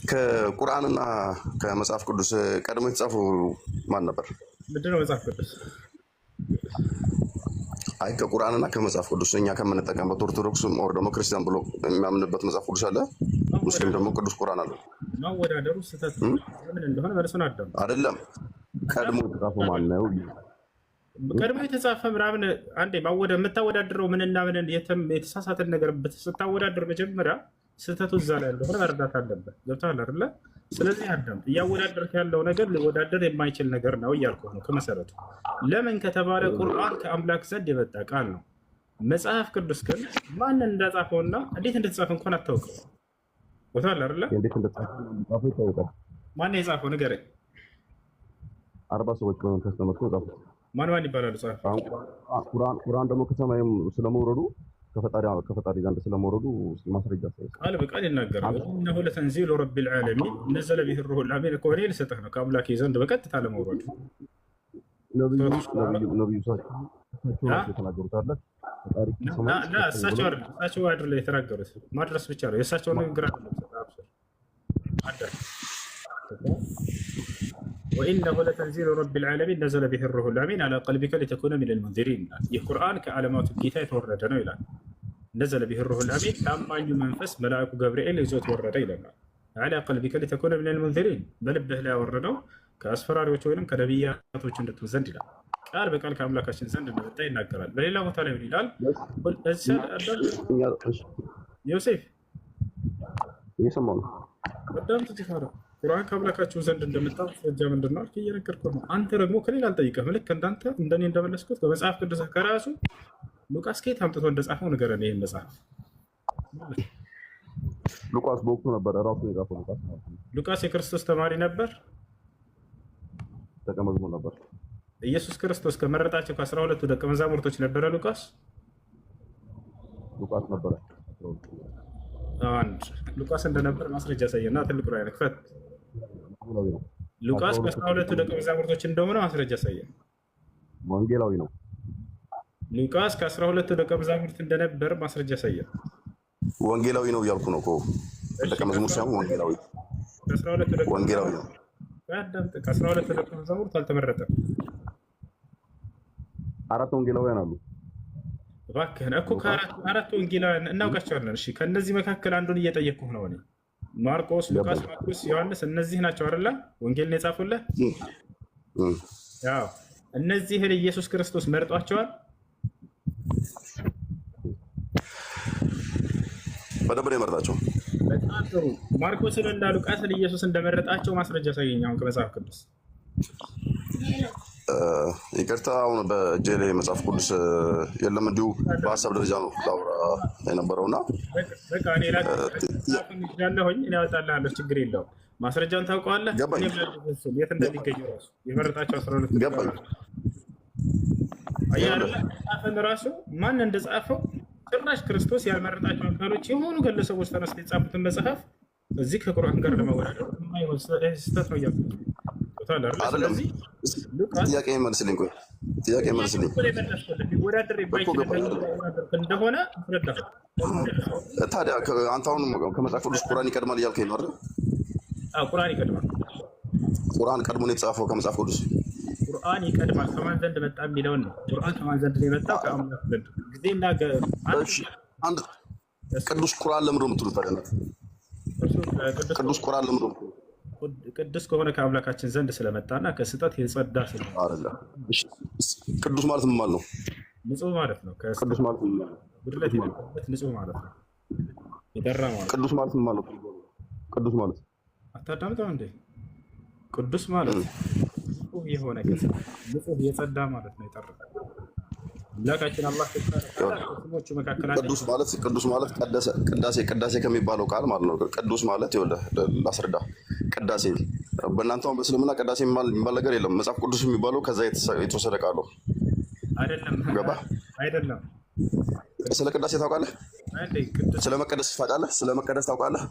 ከቁርአንና ከመጽሐፍ ቅዱስ ቀድሞ የተጻፈው ማን ነበር? ምንድነው መጽሐፍ ቅዱስ? አይ ከቁርአንና ከመጽሐፍ ቅዱስ እኛ ከምንጠቀምበት ኦርቶዶክስ ኦር ደግሞ ክርስቲያን ብሎ የሚያምንበት መጽሐፍ ቅዱስ አለ። ሙስሊም ደግሞ ቅዱስ ቁርአን አለ። ማወዳደሩ ስህተት ምን እንደሆነ መልሱን አዳም አይደለም። ቀድሞ የተጻፈው ማን ነው? ቀድሞ የተጻፈ ምናምን አንዴ የምታወዳድረው ምንና ምንን የተሳሳተን ነገር ስታወዳድር መጀመሪያ ስህተቱ እዛ ላይ እንደሆነ መረዳት አለበት። ገብቶሃል አይደለ? ስለዚህ አዳም እያወዳደርክ ያለው ነገር ሊወዳደር የማይችል ነገር ነው እያልኩህ ነው ከመሰረቱ። ለምን ከተባለ ቁርአን ከአምላክ ዘንድ የመጣ ቃል ነው። መጽሐፍ ቅዱስ ግን ማንን እንዳጻፈውና እንዴት እንደተጻፈ እንኳን አታውቅም። ገብቶሃል አይደለ? እንዴት እንደተጻፈው ይታወቃል። ማን የጻፈው ንገረኝ። 40 ሰዎች በመንፈስ ተመርተው ጻፉ። ማን ይባላሉ ጻፈ? ቁርአን ደግሞ ከሰማይም ስለመውረዱ ከፈጣሪ ዘንድ ስለመውረዱ ማስረጃ ቃል በቃል ይናገራል። እነሆ ለተንዚሉ ረቢል ዓለሚን ነዘለ ቢሂ ሩሑል አሚን እኮ እኔ ልሰጥህ ነው ከአምላኬ ዘንድ በቀጥታ ለመውረዱ። ነብዩ የተናገሩት አለ። እሳቸው አይደለ የተናገሩት፣ ማድረስ ብቻ ነው የእሳቸው ንግግር አይደለም። ወኢነሁ ለተንዚሉ ረቢል ዓለሚን ነዘለ ቢሂ ሩሑል አሚን ዐላ ቀልቢከ ሊተኩነ ሚነል ሙንዚሪን። ይህ ቁርአን ከዓለማቱ ጌታ የተወረደ ነው ይላል። ነዘለ ቢሂ ሩሑል አሚን ታማኙ መንፈስ መልአኩ ገብርኤል ይዞት ወረደ ይለናል። ዐላ ቀልቢከ ሊተኩነ ሚነል ሙንዚሪን በልብህ ላይ ያወረደው ከአስፈራሪዎች ወይም ከነቢያቶች እንድትሆን ዘንድ ይላል። ቃል በቃል ከአምላካችን ዘንድ እንደመጣ ይናገራል። በሌላ ቦታ ላይ ምን ይላል? ዮሴፍ እየሰማሁ ነው። በጣም ትጅፋራ ቁርአን ከአምላካችሁ ዘንድ እንደመጣ ማስረጃ ምንድን ነው? እየነገርኩህ ነው። አንተ ደግሞ ከሌላ አልጠይቀህም። ልክ እንዳንተ እንደኔ እንደመለስኩት በመጽሐፍ ቅዱስ ከራሱ ሉቃስ ከየት አምጥቶ እንደጻፈው ንገረን። ይህን መጽሐፍ ሉቃስ በወቅቱ ነበር ራሱ የጻፈው። ሉቃስ የክርስቶስ ተማሪ ነበር፣ ደቀ መዝሙር ነበር። ኢየሱስ ክርስቶስ ከመረጣቸው ከ12ቱ ደቀ መዛሙርቶች ነበረ ሉቃስ ነበረ። አንድ ሉቃስ እንደነበር ማስረጃ ያሳየና ትልቁ ላይ ክፈት። ሉቃስ ከ12ቱ ደቀ መዛሙርቶች እንደሆነ ማስረጃ ያሳየን። ወንጌላዊ ነው። ሉቃስ ከ12ቱ ደቀ መዛሙርት እንደነበር ማስረጃ ያሳየን። ወንጌላዊ ነው እያልኩ ነው እኮ። ደቀ መዝሙር ሳይሆን ወንጌላዊ ወንጌላዊ ነው። ከ12ቱ ደቀ መዛሙርት አልተመረጠም። 4 ወንጌላውያን አሉ። እባክህን እኮ ከአራት ወንጌላውያን እናውቃቸዋለን። እሺ ከእነዚህ መካከል አንዱን እየጠየቅኩህ ነው እኔ። ማርቆስ፣ ሉቃስ፣ ማርቆስ፣ ዮሐንስ እነዚህ ናቸው አይደለ ወንጌልን የጻፉልህ? ያው እነዚህን ኢየሱስ ክርስቶስ መርጧቸዋል። በደንብ ነው የመረጣቸው። በጣም ጥሩ። ማርቆስን እና ሉቃስን ኢየሱስ እንደመረጣቸው ማስረጃ ሳይገኝ አሁን ከመጽሐፍ ቅዱስ ይቅርታ፣ አሁን በእጄ ላይ መጽሐፍ ቅዱስ የለም። እንዲሁ በሀሳብ ደረጃ ነው ላውራ የነበረውና በቃ እኔ ያለሁኝ እኔ አወጣልሃለሁ፣ ችግር የለውም። ማስረጃውን ታውቀዋለህ። የት እንደሚገኙ ራሱ የመረጣቸው 12 ገባኝ። ጻፈን ራሱ ማን እንደጻፈው ጭራሽ ክርስቶስ ያልመረጣቸው አካሎች የሆኑ ግለሰቦች ተነስተው የጻፉትን መጽሐፍ እዚህ ከቁርአን ጋር ለማወዳደር የማይሆን ስህተት ነው እያልኩ ጥያቄ መልስልኝ። ቆይ ጥያቄ መልስልኝ እንደሆነ ታዲያ አንተ አሁን ከመጽሐፍ ቅዱስ ቁርአን ይቀድማል እያልከኝ ነው አይደል? ቁርአን ይቀድማል። ቁርአን ቀድሞ ነው የተጻፈው ከመጽሐፍ ቅዱስ? ቁርአን ይቀድማል። ከማን ዘንድ መጣ የሚለውን ነው። ቁርአን ከማን ዘንድ ነው የመጣው? ከአምላክ ዘንድ። ጊዜና አንድ ቅዱስ ቁርአን ለምንድን ነው የምትሉት ታዲያ? ቅዱስ ቁርአን ለምንድን ነው? ቅዱስ ከሆነ ከአምላካችን ዘንድ ስለመጣና ከስህተት የጸዳ ስለሆነ አይደለም። ቅዱስ ማለት ምን ማለት ነው? ንጹህ ማለት ነው። ቅዱስ ማለት ጉድለት የሌለበት ንጹህ ማለት ነው። የጠራ ማለት ቅዱስ ማለት ምን ማለት ነው? ቅዱስ ማለት አታዳምጠው እንዴ? ቅዱስ ማለት ንጹህ የሆነ ንጹህ የጸዳ ማለት ነው። የጠራ አምላካችን አላህ ከስሞቹ መካከል ቅዱስ ማለት ቅዳሴ ከሚባለው ቃል ማለት ነው። ቅዱስ ማለት ይኸውልህ ላስረዳ። ቅዳሴ በእናንተ በእስልምና ቅዳሴ የሚባል ነገር የለም። መጽሐፍ ቅዱስ የሚባለው ከዛ የተወሰደ ቃል ነው። አይደለም ገባህ? አይደለም። ስለ ቅዳሴ ታውቃለህ? ስለ መቀደስ ታውቃለህ? ስለ መቀደስ ታውቃለህ?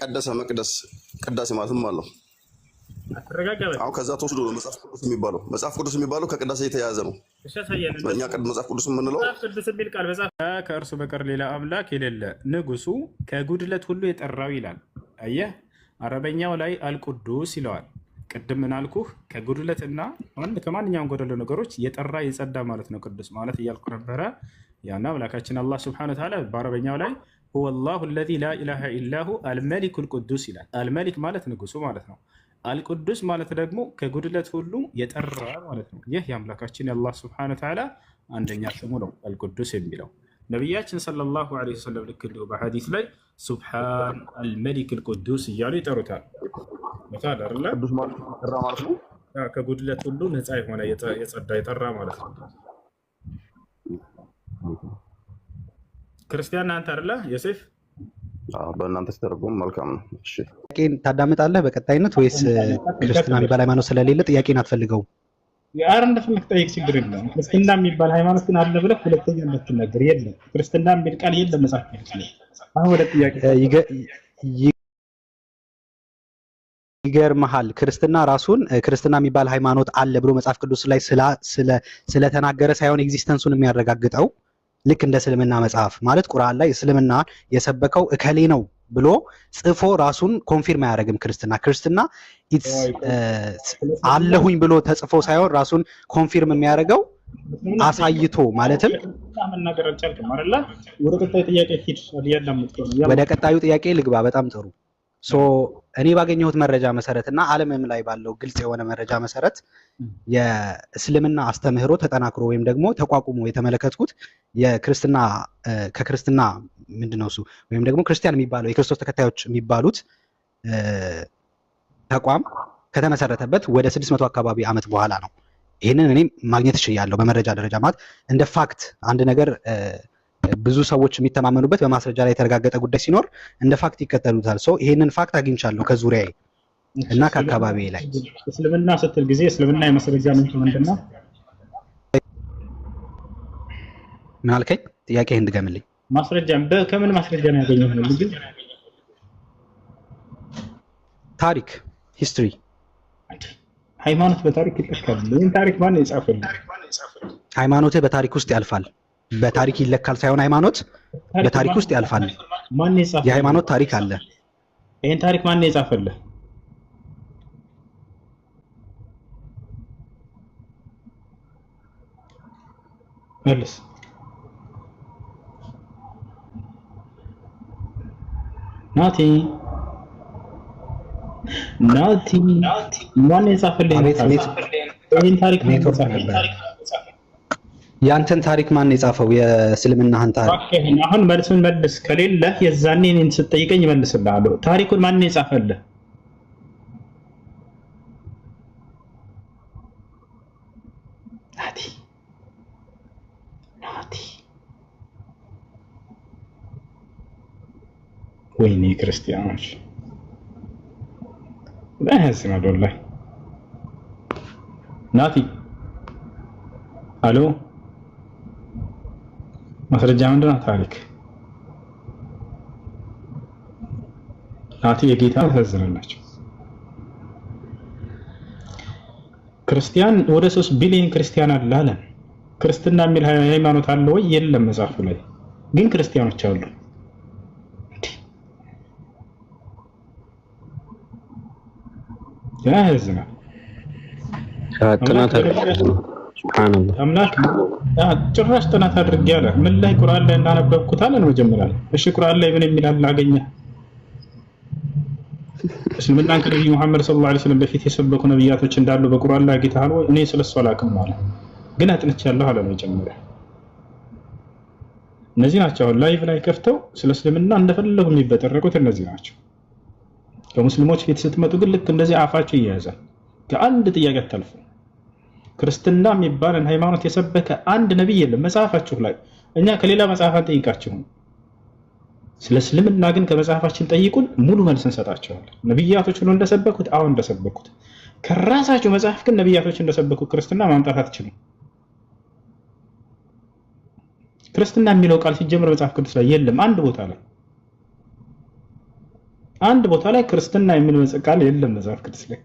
ቀደሰ፣ መቅደስ፣ ቅዳሴ ማለት ምን ማለት ነው? አሁን ከዛ ተወስዶ ነው መጽሐፍ ቅዱስ የሚባለው ከቅዳሴ የተያያዘ ነው። እኛ መጽሐፍ ቅዱስ የምንለው ከእርሱ በቀር ሌላ አምላክ የሌለ ንጉሱ ከጉድለት ሁሉ የጠራው ይላል። አየህ አረበኛው ላይ አልቁዱስ ይለዋል። ቅድም ምን አልኩህ? ከጉድለትና ከማንኛውም ጎደሎ ነገሮች የጠራ የጸዳ ማለት ነው ቅዱስ ማለት እያልኩ ነበረ። ያና አምላካችን አላህ ሱብሓነሁ ወተዓላ በአረበኛው ላይ ሁወ አላሁ አለዚ ላ ኢላሃ ኢላሁ አልመሊኩል ቁዱስ ይላል። አልመሊክ ማለት ንጉሱ ማለት ነው። አልቁዱስ ማለት ደግሞ ከጉድለት ሁሉ የጠራ ማለት ነው። ይህ የአምላካችን የአላህ ሱብሓነሁ ወተዓላ አንደኛ ስሙ ነው አልቁዱስ የሚለው። ነቢያችን ሰለላሁ ዐለይሂ ወሰለም ልክ እንዲሁ በሐዲስ ላይ ሱብሓን አልመሊክ አልቁዱስ እያሉ ይጠሩታል። ቅዱስ ማለት የጠራ ማለት ነው። ከጉድለት ሁሉ ነፃ የሆነ የጸዳ የጠራ ማለት ነው። ክርስቲያን አንተ አይደለ ዮሴፍ? በእናንተ ሲተረጎም መልካም ነው። እሺ ጥያቄን ታዳምጣለህ በቀጣይነት ወይስ ክርስትና የሚባል ሃይማኖት ስለሌለ ጥያቄን አትፈልገውም? ያር እንደፈለክ ጠይቅ፣ ችግር የለም። ክርስትና የሚባል ሃይማኖት ግን አለ ብለህ ሁለተኛ እንዳትናገር። የለም ክርስትና የሚል ቃል የለም መጽሐፍ ቅዱስ ላይ። አሁን ወደ ጥያቄ ይገርምሃል። ክርስትና ራሱን ክርስትና የሚባል ሃይማኖት አለ ብሎ መጽሐፍ ቅዱስ ላይ ስለተናገረ ሳይሆን ኤግዚስተንሱን የሚያረጋግጠው ልክ እንደ እስልምና መጽሐፍ ማለት ቁርአን ላይ እስልምና የሰበከው እከሌ ነው ብሎ ጽፎ ራሱን ኮንፊርም አያደርግም። ክርስትና አለሁኝ ብሎ ተጽፎ ሳይሆን ራሱን ኮንፊርም የሚያደርገው አሳይቶ ማለትም መናገር አልቻልክም አይደል? ወደ ቀጣዩ ጥያቄ ሂድ። ወደ ቀጣዩ ጥያቄ ልግባ። በጣም ጥሩ። እኔ ባገኘሁት መረጃ መሰረት እና ዓለምም ላይ ባለው ግልጽ የሆነ መረጃ መሰረት የእስልምና አስተምህሮ ተጠናክሮ ወይም ደግሞ ተቋቁሞ የተመለከትኩት የክርስትና ከክርስትና ምንድነው እሱ ወይም ደግሞ ክርስቲያን የሚባለው የክርስቶስ ተከታዮች የሚባሉት ተቋም ከተመሰረተበት ወደ 600 አካባቢ ዓመት በኋላ ነው። ይህንን እኔ ማግኘት እችላለሁ በመረጃ ደረጃ ማለት እንደ ፋክት አንድ ነገር ብዙ ሰዎች የሚተማመኑበት በማስረጃ ላይ የተረጋገጠ ጉዳይ ሲኖር እንደ ፋክት ይከተሉታል። ይሄንን ፋክት አግኝቻለሁ ከዙሪያዬ እና ከአካባቢዬ ላይ። እስልምና ስትል ጊዜ እስልምና የማስረጃ ምንጭ ምንድነው? ምን አልከኝ? ጥያቄህን ድገምልኝ። ማስረጃ ከምን ማስረጃ ነው ያገኘው? ልጅ ታሪክ፣ ሂስትሪ። ሃይማኖት በታሪክ ይለካል። ምን ታሪክ ማን የጻፈው? ሃይማኖትህ በታሪክ ውስጥ ያልፋል። በታሪክ ይለካል ሳይሆን ሃይማኖት በታሪክ ውስጥ ያልፋል። ማን የጻፈው? የሃይማኖት ታሪክ አለ። ይሄን ታሪክ ማን የጻፈልህ? መልስ። ናቲ ማን የጻፈልህ? ይሄን ታሪክ ማን የጻፈልህ? ያንተን ታሪክ ማን የጻፈው? የእስልምናህን ታሪክ። አሁን መልሱን መልስ። ከሌለ የዛኔ እኔን ስትጠይቀኝ እመልስልሃለሁ። ታሪኩን ማን የጻፈልህ? ናቲ ወይኔ ክርስቲያኖች ያሳዝናል ወላሂ። ናቲ አሎ፣ ማስረጃ ምንድነው? ታሪክ ናቲ የጌታ ያሳዝናላችሁ። ክርስቲያን ወደ 3 ቢሊዮን ክርስቲያን አለ አለ። ክርስትና የሚል ሃይማኖት አለ ወይ? የለም መጽሐፉ ላይ ግን ክርስቲያኖች አሉ። ያሳዝናል። ጥናት ሱብሃንአላህ አምላክ ጭራሽ ጥናት አድርጌ አለ። ምን ላይ? ቁርአን ላይ እንዳነበብኩት አለ መጀመሪያ ላይ። እሺ ቁርአን ላይ ምን የሚል አለ አገኘ? እስልምናን ከነብዩ መሐመድ ሰለላሁ ዐለይሂ ወሰለም በፊት የሰበኩ ነብያቶች እንዳሉ በቁርአን ላይ አግኝተሃል ወይ? እኔ ስለሱ አላውቅም አለ። ግን አጥንቻለሁ አለ መጀመሪያ። እነዚህ ናቸው አሁን ላይቭ ላይ ከፍተው ስለ እስልምና እንደፈለጉ የሚበጠረቁት እነዚህ ናቸው። ከሙስሊሞች ፊት ስትመጡ ግን ልክ እንደዚህ አፋቸው ይያዛል። ከአንድ ጥያቄ አታልፉ። ክርስትና የሚባልን ሃይማኖት የሰበከ አንድ ነብይ የለም መጽሐፋችሁ ላይ። እኛ ከሌላ መጽሐፍ አንጠይቃችሁም። ስለ እስልምና ግን ከመጽሐፋችን ጠይቁን፣ ሙሉ መልስ እንሰጣቸዋለን። ነብያቶች ሁሉ እንደሰበኩት አሁን እንደሰበኩት ከራሳቸው መጽሐፍ ግን ነብያቶች እንደሰበኩት ክርስትና ማምጣት አትችሉም። ክርስትና የሚለው ቃል ሲጀምር መጽሐፍ ቅዱስ ላይ የለም። አንድ ቦታ ላይ ክርስትና የሚል ቃል የለም መጽሐፍ ቅዱስ ላይ።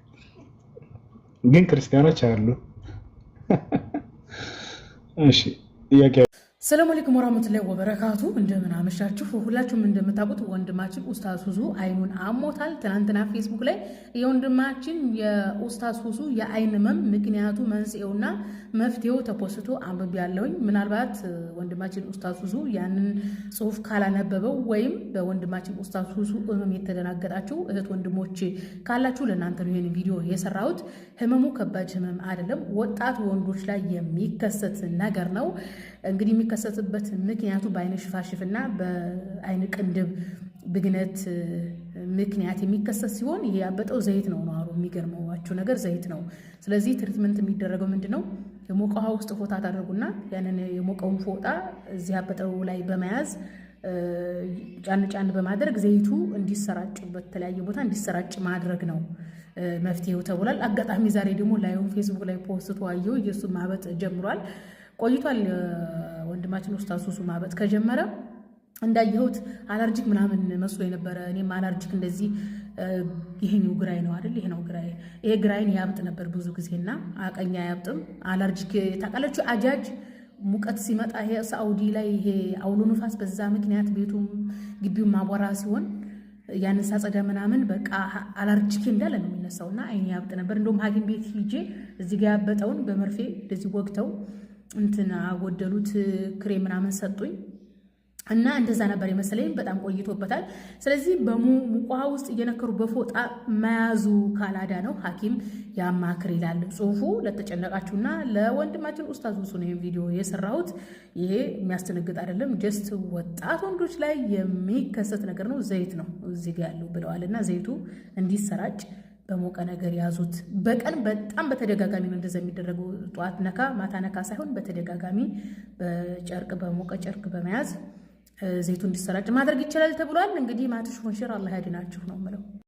ግን ክርስቲያኖች አሉ። እሺ ጥያቄ ሰላም አለይኩም ወራህመቱላሂ ወበረካቱ። እንደምን አመሻችሁ። ሁላችሁም እንደምታውቁት ወንድማችን ኡስታዝ ሁሱ አይኑን አሞታል። ትናንትና ፌስቡክ ላይ የወንድማችን የኡስታዝ ሁሱ የአይን ህመም ምክንያቱ መንስኤውና መፍትሄው ተፖስቶ አንብቤያለሁኝ። ምናልባት ወንድማችን ኡስታዝ ሁሱ ያንን ጽሁፍ ካላነበበው ወይም በወንድማችን ኡስታዝ ሁሱ ህመም የተደናገጣችሁ እህት ወንድሞች ካላችሁ ለእናንተ ነው ይህን ቪዲዮ የሰራሁት። ህመሙ ከባድ ህመም አይደለም፣ ወጣት ወንዶች ላይ የሚከሰት ነገር ነው። እንግዲህ የሚከሰትበት ምክንያቱ በአይነ ሽፋሽፍና በአይነ ቅንድብ ብግነት ምክንያት የሚከሰት ሲሆን ይሄ ያበጠው ዘይት ነው። አሩ የሚገርመዋችሁ ነገር ዘይት ነው። ስለዚህ ትሪትመንት የሚደረገው ምንድን ነው? የሞቀ ውሃ ውስጥ ፎጣ ታደርጉና ያንን የሞቀውን ፎጣ እዚህ ያበጠው ላይ በመያዝ ጫን ጫን በማድረግ ዘይቱ እንዲሰራጭ በተለያየ ቦታ እንዲሰራጭ ማድረግ ነው መፍትሄው ተብሏል። አጋጣሚ ዛሬ ደግሞ ላይውን ፌስቡክ ላይ ፖስት ዋየው ኢየሱ ማበጥ ጀምሯል። ቆይቷል። ወንድማችን ኡስታዝ ሁሱ ማበጥ ከጀመረ እንዳየሁት አለርጂክ ምናምን መስሎ የነበረ እኔም አለርጂክ እንደዚህ ይሄኛው ግራይ ነው አይደል? ይሄ ነው ግራይ። ይሄ ግራይን ያብጥ ነበር ብዙ ጊዜና አቀኛ ያብጥም አለርጂክ ታውቃላችሁ። አጃጅ ሙቀት ሲመጣ ይሄ ሳኡዲ ላይ ይሄ አውሎ ንፋስ በዛ ምክንያት ቤቱም ግቢው ማቧራ ሲሆን ያንን ሳጸዳ ምናምን በቃ አለርጂክ እንዳለ ነው የሚነሳውና አይኔ ያብጥ ነበር። እንደውም ሐኪም ቤት ሂጄ እዚህ ጋር ያበጠውን በመርፌ እንደዚህ ወግተው እንትና ጎደሉት ክሬም ምናምን ሰጡኝ እና እንደዛ ነበር የመሰለኝ። በጣም ቆይቶበታል። ስለዚህ በሙቋ ውስጥ እየነከሩ በፎጣ መያዙ ካላዳ ነው ሐኪም ያማክር ይላል ጽሁፉ። ለተጨነቃችሁና ለወንድማችን ኡስታዝ ሁሱ ነው ቪዲዮ የሰራሁት። ይሄ የሚያስተነግጥ አይደለም፣ ጀስት ወጣት ወንዶች ላይ የሚከሰት ነገር ነው። ዘይት ነው እዚህ ጋር ያለው ብለዋልና ዘይቱ እንዲሰራጭ በሞቀ ነገር ያዙት። በቀን በጣም በተደጋጋሚ ነው እንደዛ የሚደረገው። ጠዋት ነካ ማታ ነካ ሳይሆን በተደጋጋሚ በጨርቅ በሞቀ ጨርቅ በመያዝ ዘይቱ እንዲሰራጭ ማድረግ ይችላል ተብሏል። እንግዲህ ማትሽ ወንሽር አላህ ያድናችሁ ነው የምለው።